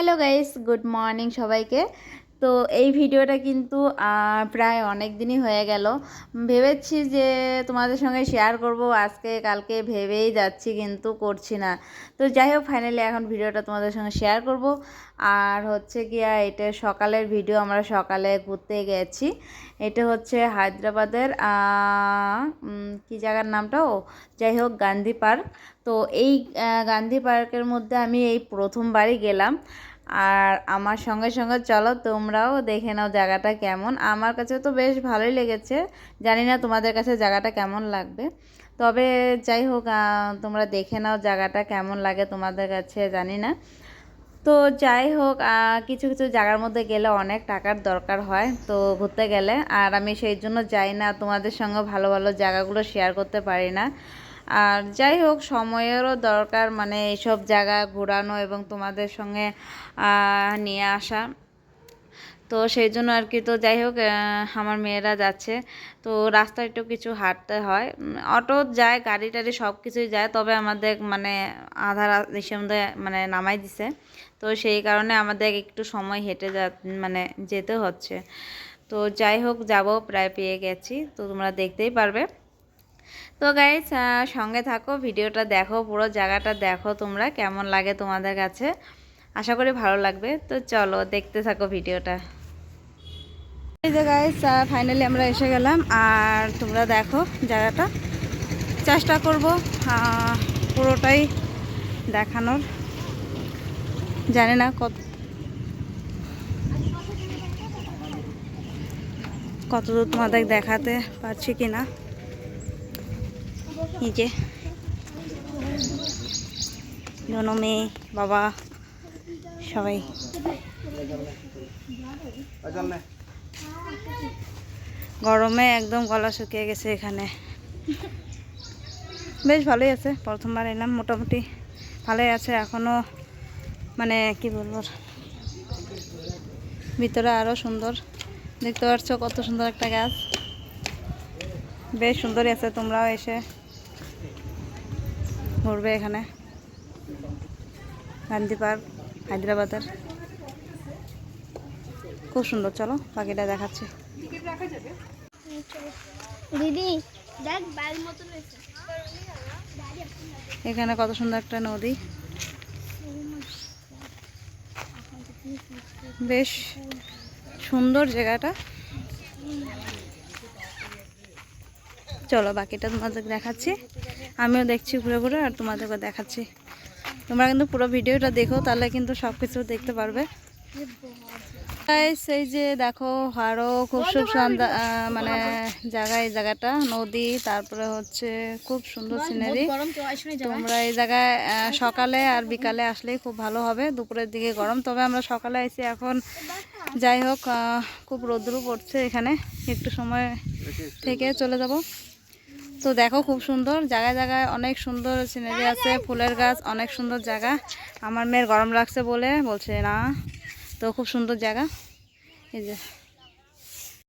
Hello guys, good morning সবাইকে। তো এই ভিডিওটা কিন্তু প্রায় অনেক দিনই হয়ে গেল। ভেবেছি যে তোমাদের সঙ্গে শেয়ার করব আজকে কালকে, ভেবেই যাচ্ছি কিন্তু করছি না। তো যাই হোক, ফাইনালি এখন ভিডিওটা তোমাদের সঙ্গে শেয়ার করব। আর হচ্ছে গিয়া এটা সকালের ভিডিও, আমরা সকালে ঘুরতে গেছি। এটা হচ্ছে হায়দ্রাবাদের কি জায়গার নামটাও, যাই হোক গান্ধী পার্ক। তো এই গান্ধী পার্কের মধ্যে আমি এই প্রথমবারই গেলাম। আর আমার সঙ্গে সঙ্গে চলো তোমরাও দেখে নাও জায়গাটা কেমন। আমার কাছে তো বেশ ভালোই লেগেছে, জানি না তোমাদের কাছে জায়গাটা কেমন লাগবে। তবে যাই হোক, তোমরা দেখে নাও জায়গাটা কেমন লাগে তোমাদের কাছে, জানি না। তো যাই হোক, কিছু কিছু জায়গার মধ্যে গেলে অনেক টাকার দরকার হয় তো ঘুরতে গেলে, আর আমি সেই জন্য যাই না, তোমাদের সঙ্গে ভালো ভালো জায়গাগুলো শেয়ার করতে পারি না। আর যাই হোক, সময়েরও দরকার, মানে এইসব জায়গা ঘোরানো এবং তোমাদের সঙ্গে নিয়ে আসা। তো সেই জন্য আর কি। তো যাই হোক, আমার মেয়েরা যাচ্ছে, তো রাস্তায় একটু কিছু হাঁটতে হয়। অটো যায়, গাড়ি টাড়ি সব কিছুই যায়, তবে আমাদের মানে আধা দেশের মধ্যে মানে নামাই দিছে। তো সেই কারণে আমাদের একটু সময় হেঁটে মানে যেতে হচ্ছে। তো যাই হোক, যাব, প্রায় পেয়ে গেছি, তো তোমরা দেখতেই পারবে। তো গাইস, সঙ্গে থাকো, ভিডিওটা দেখো, পুরো জায়গাটা দেখো তোমরা, কেমন লাগে তোমাদের কাছে। আশা করি ভালো লাগবে। তো চলো দেখতে থাকো ভিডিওটা। এই যে গাইস, ফাইনালি আমরা এসে গেলাম, আর তোমরা দেখো জায়গাটা। চেষ্টা করব পুরোটাই দেখানোর, জানি না কতদূর তোমাদের দেখাতে পারছি কিনা। এই যে দোনো মেয়ে, বাবা, সবাই। গরমে একদম গলা শুকিয়ে গেছে এখানে। বেশ ভালোই আছে, প্রথমবার এলাম, মোটামুটি ভালোই আছে এখনও। মানে কি বলবো, ভিতরে আরও সুন্দর, দেখতে পাচ্ছ কত সুন্দর একটা গাছ, বেশ সুন্দরই আছে। তোমরাও এসে ঘুরবে এখানে, গান্ধী পার্ক হায়দ্রাবাদের, খুব সুন্দর। চলো বাকিটা দেখাচ্ছি। দিদি দেখ, এখানে কত সুন্দর একটা নদী, বেশ সুন্দর জায়গাটা। চলো বাকিটা তোমাদের দেখাচ্ছি, আমিও দেখছি ঘুরে ঘুরে, আর তোমাদেরকে দেখাচ্ছি। তোমরা কিন্তু পুরো ভিডিওটা দেখো, তাহলে কিন্তু সব কিছু দেখতে পারবে। এই যে দেখো, আরও খুব সুন্দর মানে এই জায়গাটা নদী, তারপরে হচ্ছে খুব সুন্দর সিনারি। তোমরা এই জায়গায় সকালে আর বিকালে আসলেই খুব ভালো হবে। দুপুরের দিকে গরম, তবে আমরা সকালে এসে এখন, যাই হোক, খুব রৌদ্র পড়ছে এখানে, একটু সময় থেকে চলে যাব। তো দেখো খুব সুন্দর, জায়গায় জায়গায় অনেক সুন্দর সিনারি আছে, ফুলের গাছ, অনেক সুন্দর জায়গা। আমার মেয়ের গরম লাগছে বলে বলছে না, তো খুব সুন্দর জায়গা। এই যে